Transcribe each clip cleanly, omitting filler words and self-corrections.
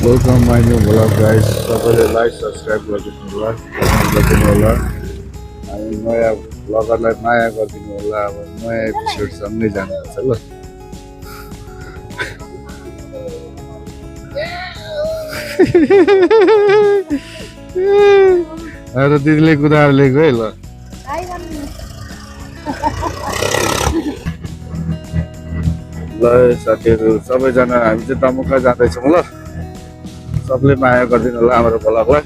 Welcome my new vlog guys सबैले like subscribe गरिदिनु होला कमेन्ट गरिदिनु होला अनि नयाँ भ्लगरलाई माया गरिदिनु होला अब नयाँ एपिसोड सँगै जानुपर्छ ल अब दिदीले कुदाएर लिएको है ल ल साथीहरू सबैजना हामी चाहिँ दमुका जाँदैछौँ ल सबले माया गरिदिनु होला हाम्रो भ्लगलाई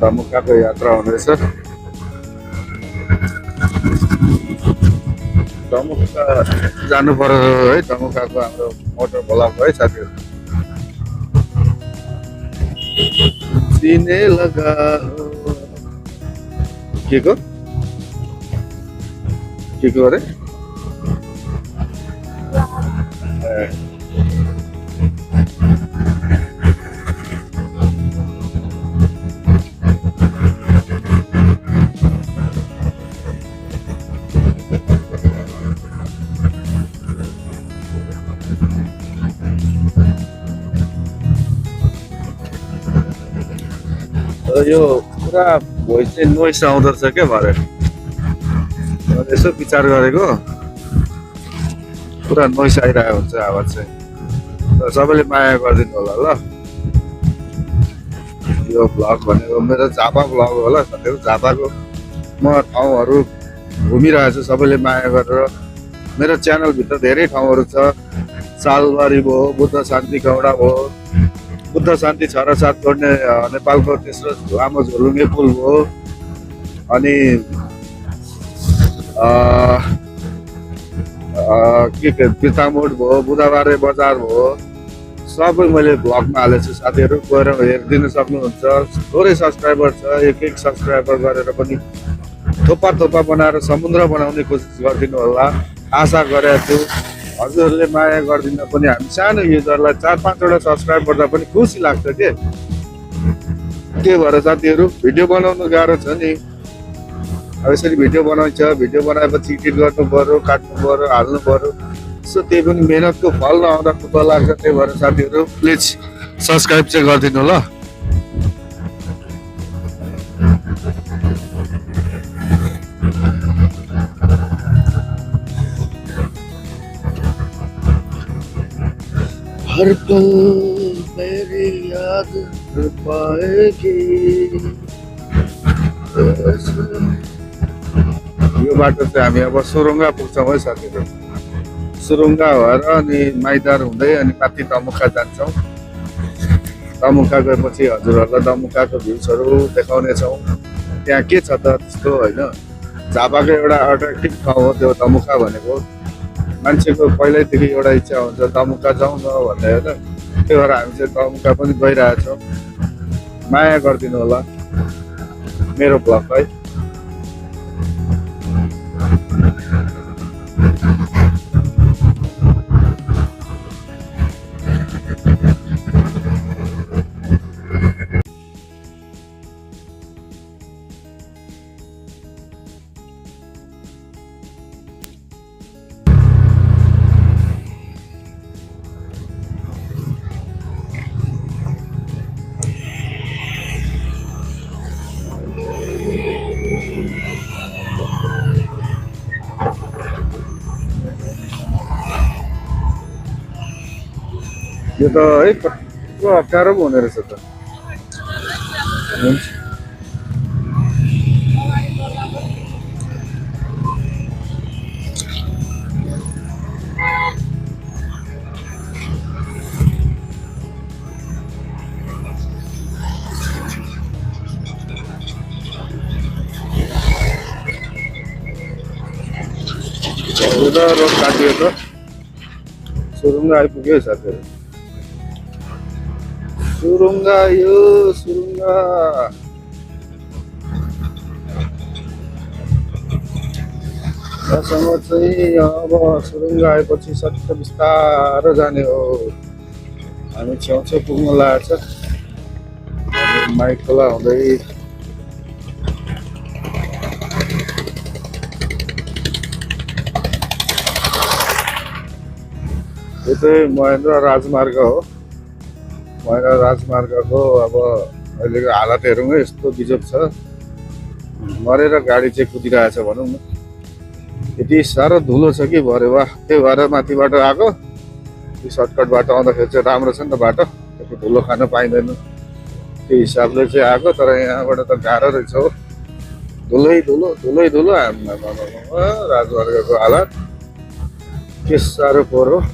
दमुकाको यात्रा हुँदैछ दमुका जानु पर्यो है दमुकाको हाम्रो मोटर भ्लग है साथीहरू सीने लगा के को अरे यो पुरा भोइस चाहिँ नोइस आउँदो रहेछ क्या भरे यसो विचार गरेको पुरा नोइस आइरहेको हुन्छ आवाज चाहिँ र सबैले माया गरिदिनु होला ल यो भ्लग भनेको मेरो झापा भ्लग होला साथीहरू झापाको म ठाउँहरू घुमिरहेको छु सबैले माया गरेर मेरो च्यानलभित्र धेरै ठाउँहरू छ सालबारी भयो बुद्ध शान्ति गौडा भयो बुद्ध शान्ति छ र साथ जोड्ने नेपालको तेस्रो लामो झोलुङ्गे पुल भयो अनि के बिर्तामोड भयो बुधबारे बजार भयो सबै मैले भ्लगमा हालेको छु साथीहरू गएर हेरिदिनु सक्नुहुन्छ थोरै सब्सक्राइबर छ एक सब्सक्राइबर गरेर पनि थोपा थोपा बनाएर समुद्र बनाउने कोसिस गरिदिनु होला आशा गरेको छु हजुरहरूले माया गरिदिन पनि हामी सानो युजरलाई 4-5वटा सब्सक्राइब गर्दा पनि खुसी लाग्छ के भएर साथीहरू भिडियो बनाउनु गाह्रो छ नि अब यसरी भिडियो बनाउँछ भिडियो बनाएपछि एडिट गर्नु पर्यो काट्नु पर्यो हाल्नु पर्यो सो त्यही पनि मेहनतको फल नआउँदा खुट्टा लाग्छ त्यही भएर साथीहरू प्लिज सब्सक्राइब चाहिँ गरिदिनु ल हर पल मेरी याद पाएगी यो बाटो चाहिँ हामी अब सुरुङ्गा पुग्छौँ है साथीहरू सुरुङ्गा भएर अनि माइदार हुँदै अनि माथि दमुका जान्छौँ दमुका गएपछि हजुरहरूलाई दमुकाको भ्युजहरू देखाउनेछौँ त्यहाँ के छ त त्यस्तो होइन झापाको एउटा अट्र्याक्टिभ ठाउँ हो त्यो दमुका भनेको मान्छेको पहिल्यैदेखि एउटा इच्छा हुन्छ दमुका जाउँ न भन्ने होइन त्यही भएर हामी चाहिँ दमुका पनि गइरहेछौँ माया गरिदिनु होला मेरो भ्लगलाई यो त है कस्तो अप्ठ्यारो पो हुने रहेछ त रोड काटियो त सुरुङ्गा आइपुग्यो है साथीहरू सुरुङ्गा यो सुरुङ्गा सँग चाहिँ अब सुरुङ्गा आएपछि सट्ट बिस्तारो जाने हो हामी छेउछेउ पुग्न लागेको छ माइक खोला हुँदै यो चाहिँ महेन्द्र राजमार्ग हो। महेन्द्र राजमार्गको अब अहिलेको हालत हेरौँ है, यस्तो बिजोग छ, मरेर गाडी चाहिँ कुदिरहेछ भनौँ न। यति साह्रो धुलो छ कि भरे वा, त्यही भएर माथिबाट आएको। यो सर्टकट बाटो आउँदाखेरि चाहिँ राम्रो छ नि त बाटो, त्यति धुलो खान पाइँदैन, त्यो हिसाबले चाहिँ आएको। तर यहाँबाट त गाह्रो रहेछ हो, धुलै धुलो धुलै धुलो। राजमार्गको हालत के साह्रो पोहोर हो।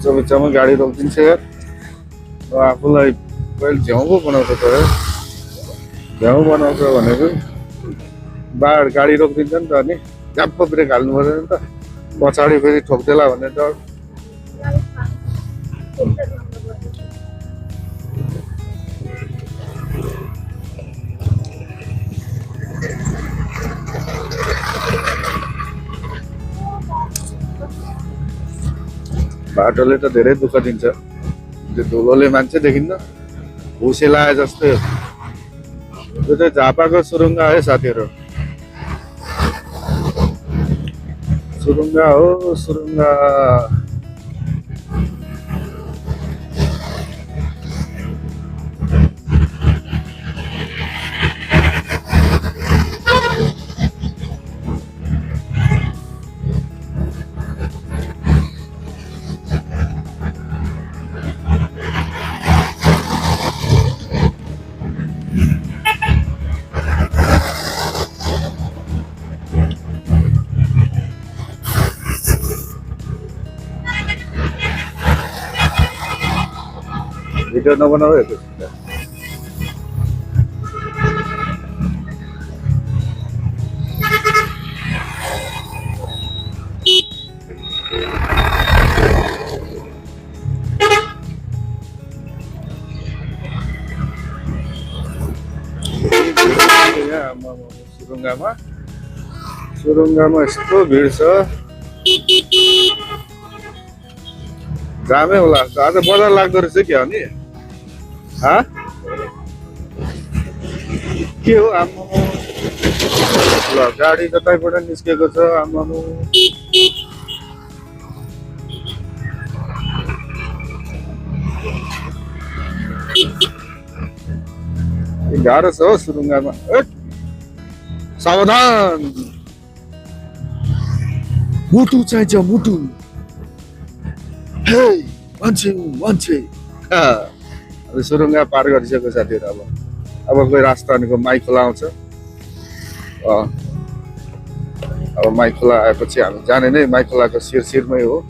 बिचमा गाडी रोकिदिन्छ यार। आफूलाई पहिले झ्याउ पो बनाउँछ त, झ्याउ बनाउँछ भनेको बाहिर गाडी रोकिदिन्छ नि त, अनि झ्याप्प ब्रेक हाल्नु पर्दैन नि त, पछाडि फेरि ठोक्देला भन्ने डर। बाटोले त धेरै दुःख दिन्छ, त्यो धुलोले मान्छे देखिन्न, भुसे लाए जस्तै हो। यो चाहिँ झापाको सुरुङ्गा है साथीहरू, सुरुङ्गा हो सुरुङ्गा। भिडियो नबनाऊ है कुछ। सुरुङ्गामा यस्तो भिड छ, जामै होला। आज बजार लाग्दो रहेछ क्या हो नि, के हो आम्मा। ल गाडी कतैबाट निस्केको छ आम्मा। गाह्रो छ हो सुरुङ्गामा, सावधान, मुटु चाहिन्छ मुटु। हे मान्छे मान्छे। अब सुरुङ्गा पार गरिसक्यो साथीहरू। अब कोही राजस्थानको माई खोला आउँछ। अब माई खोला आएपछि हामी जाने नै माई खोलाको शिरमै हो।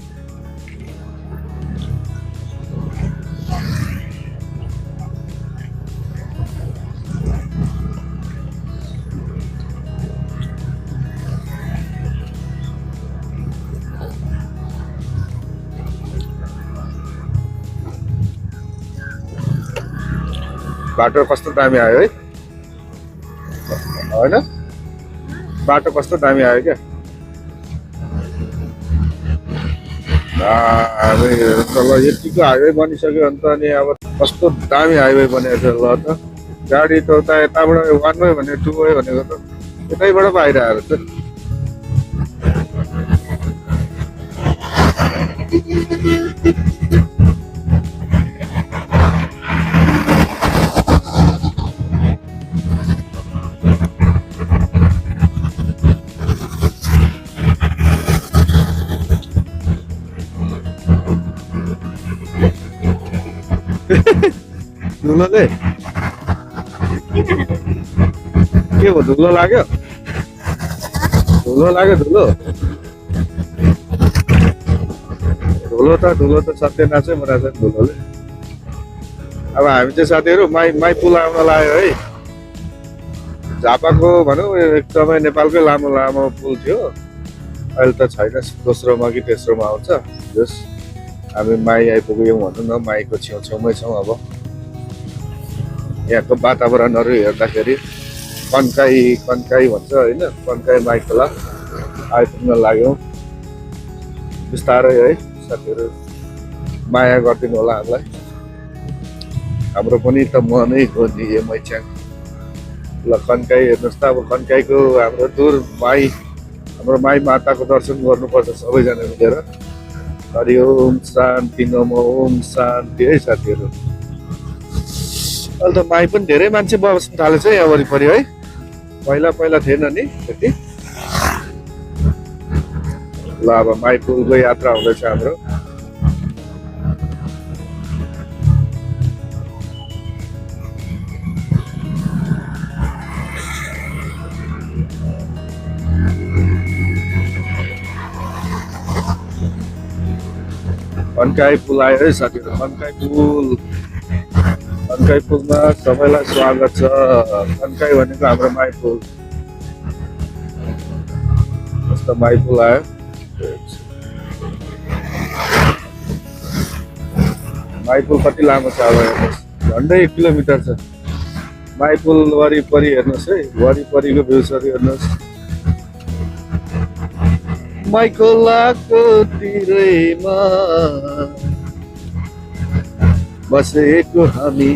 बाटो कस्तो दामी आयो है, होइन? बाटो कस्तो दामी आयो क्या। ल यतिको हाइवे बनिसक्यो भने त अनि अब कस्तो दामी हाइवे बनेको छ। ल त गाडी त उता यताबाट वान वे भने टु वे भनेको त यतैबाट पो आइरहेको छ। धुलोले के हो धुलो लाग्यो धुलो सत्यनाशै बनाएको छ नि धुलोले अब हामी चाहिँ साथीहरू माई पुल आउन लाग्यो है झापाको भनौँ एकदमै नेपालकै लामो लामो पुल थियो अहिले त छैन दोस्रोमा कि तेस्रोमा आउँछ जस हामी माई आइपुग्यौँ भनौँ न माईको छेउछेउमै छौँ अब यहाँको वातावरणहरू हेर्दाखेरि कन्काई भन्छ होइन कन्काई माई खोला आइपुग्न लाग्यौँ बिस्तारै है साथीहरू माया गरिदिनु होला हामीलाई हाम्रो पनि त मनै हो नि यो मैच्याङ ल कन्काई हेर्नुहोस् त अब कन्काईको हाम्रो दूर हाम्रो माई माताको दर्शन गर्नुपर्छ सबैजना मिलेर हरि ओम शान्ति नमो ओम शान्ति है साथीहरू अहिले त माई पनि धेरै मान्छे बस्न थालेछ यहाँ वरिपरि है पहिला थिएन नि त्यति ल अब माई पुलको यात्रा हुँदैछ हाम्रो कन्काई पुल आयो है साथीहरू कन्काई पुलमा सबैलाई स्वागत छ कन्काई भनेको हाम्रो माई पुल कस्तो माई पुल आयो माई पुल कति लामो छ अब हेर्नुहोस् झन्डै 1 किलोमिटर छ माई पुल वरिपरि हेर्नुहोस् है वरिपरिको भ्यूजहरू हेर्नुहोस् माई खोलाको तिरैमा बसेको हामी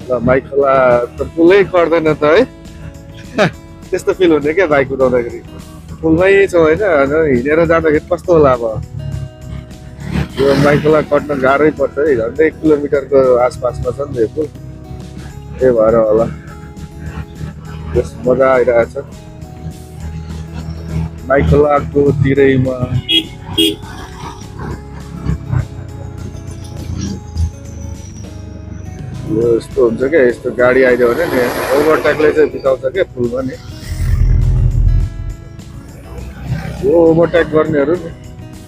ल माई खोला त पुलै गर्दैन त है त्यस्तो फिल हुने क्या बाइक कुदाउँदाखेरि पुलमै छौँ होइन हिँडेर जाँदाखेरि कस्तो होला अब यो माई खोला कट्न गाह्रै पर्छ है झन्डै 1 किलोमिटरको आसपासमा छ नि त यो पुल त्यही भएर होला मजा आइरहेछ माई खोलाको तिरैमा यस्तो हुन्छ क्या यस्तो गाडी आइदियो भने नि ओभरटेकले चाहिँ बिताउँछ क्या पुलमा नि यो ओभरटेक गर्नेहरू नि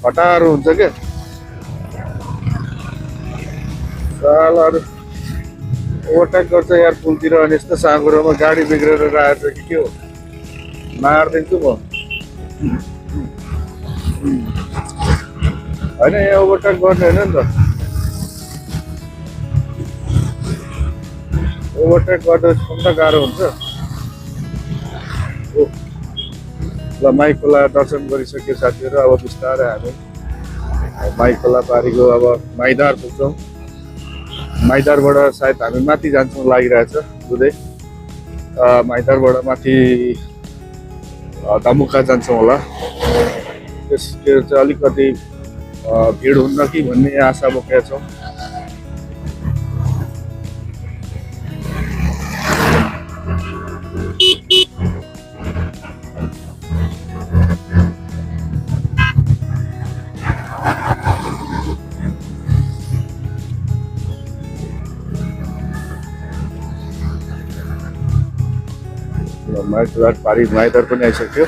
हटारो हुन्छ क्या सालहरू ओभरटेक गर्छ यार पुलतिर अनि यस्तो साँगुरोमा गाडी बिग्रेर राखेको छ कि के हो मारिदिन्छु म होइन यहाँ ओभरटेक गर्ने होइन नि त ओभरटेक गर्दा त गाह्रो हुन्छ ल माई खोला दर्शन गरिसक्यो साथीहरू अब बिस्तारै हामी माई खोला पारीको अब माइदार पुग्छौँ माइदारबाट सायद हामी माथि जान्छौँ लागिरहेछ दुधै माइदारबाट माथि धमुका जान्छौँ होला त्यसको चाहिँ अलिकति भिड हुन्न कि भन्ने आशा बोकेका छौँ माइदार पारी माइदार पनि आइसक्यो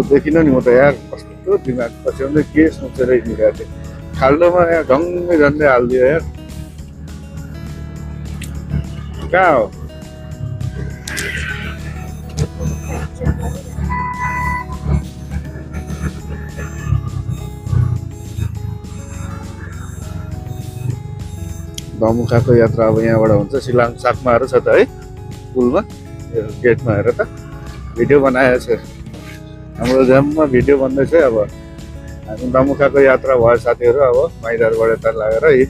देखिन नि म त यार कस्तो दिमाग पछ्याउँदै के सोचेर हिँडिरहेको थिएँ खाल्डोमा यहाँ ढङ्गै झन्डै हालिदियो यार कहाँ हो धमुकाको यात्रा अब यहाँबाट हुन्छ सिलाङ साकमाहरू छ त है पुलमा गेटमा हेर त भिडियो बनाएको छ हाम्रो जाममा भिडियो बन्दैछ अब हामी दमुकाको यात्रा भयो साथीहरू। अब माइदारबाट यता लागेर है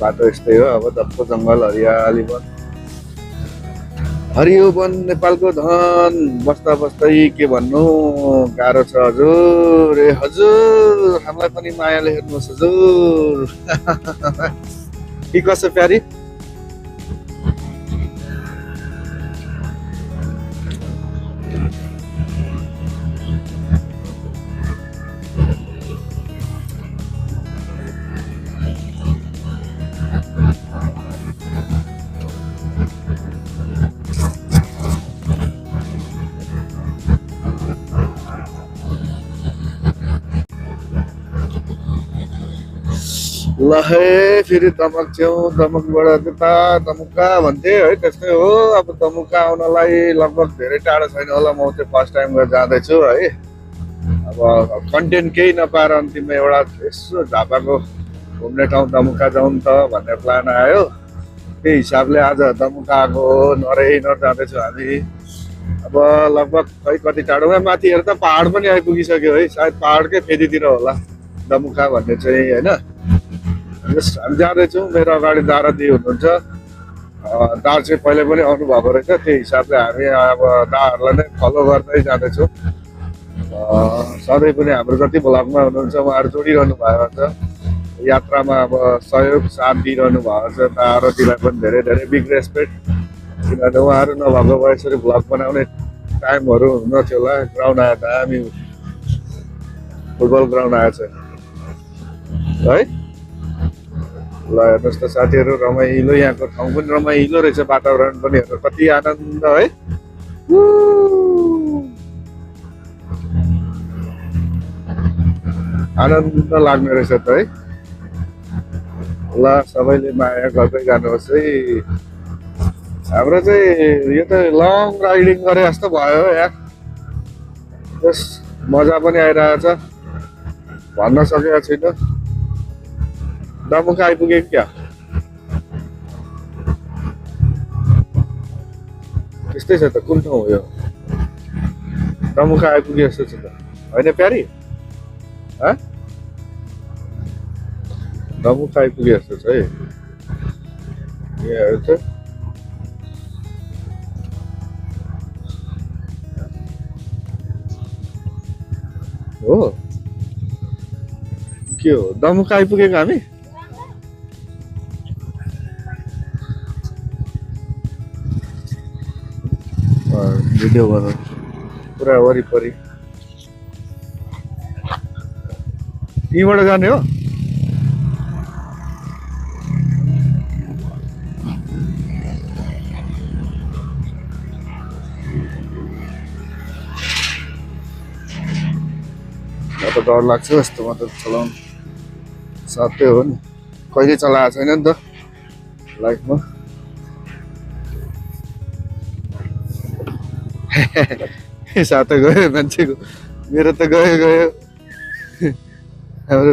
बाटो यस्तै हो। अब जप्पो जङ्गल हरियाली वन, हरियो वन नेपालको धन। बस्दा बस्दै के भन्नु गाह्रो छ हजुर। ए हजुर हामीलाई पनि मायाले हेर्नुहोस् हजुर। के कसो प्यारी? ल है फेरि दमक छेउ, दमकबाट त्यता दमुका भन्थे है, त्यस्तै हो। अब दमुका आउनलाई लगभग धेरै टाढो छैन होला। म चाहिँ फर्स्ट टाइम जाँदैछु है। अब कन्टेन्ट केही नपाएर अन्तिममा एउटा यसो झापाको घुम्ने ठाउँ दमुका जाउँ त भन्ने प्लान आयो। त्यही हिसाबले आज दमुका आएको नरेनर जाँदैछु हामी। अब लगभग खै कति टाढोमा माथि हेर त पहाड पनि आइपुगिसक्यो है। सायद पहाडकै फेदितिर होला दमुका भन्ने चाहिँ होइन। हामी जाँदैछौँ। मेरो अगाडि दारा दिदी हुनुहुन्छ। दार चाहिँ पहिले पनि आउनुभएको रहेछ। त्यही हिसाबले हामी अब दाहरूलाई नै फलो गर्दै जाँदैछौँ। सधैँ पनि हाम्रो जति भ्लगमा हुनुहुन्छ उहाँहरू जोडिरहनु भएको छ। यात्रामा अब सहयोग साथ दिइरहनु भएको छ। दारतीलाई पनि धेरै धेरै बिग रेस्पेक्ट, किनभने उहाँहरू नभएको भए यसरी भ्लग बनाउने टाइमहरू हुन्थ्यो होला। ग्राउन्ड आयो दामी फुटबल ग्राउन्ड आएछ है। ल हेर्नुहोस् त साथीहरू, रमाइलो यहाँको ठाउँ पनि रमाइलो रहेछ, वातावरण पनि हेर्नु कति आनन्द है। आनन्द लाग्ने रहेछ त है। ल सबैले माया गर्दै जानुहोस् है। हाम्रो चाहिँ यो त लङ राइडिङ गरे जस्तो भयो यार। जस मजा पनि आइरहेछ, भन्न सकेको छैन। दमुका आइपुग्यो क्या? त्यस्तै छ त। कुन ठाउँ हो यो? दमुका आइपुग्यो जस्तो छ त होइन प्यारी? दमुका आइपुग्यो जस्तो छ है। यहाँ त हो के हो? दमुका आइपुगेको हामी। भिडियो बनाउ पुरा वरिपरि। यहीँबाट जाने हो? म त डर लाग्छ यस्तो। म त चलाउनु साथै हो नि, कहिले चलाएको छैन नि त लाइफमा। साथै गयो मान्छेको, मेरो त गयो हाम्रो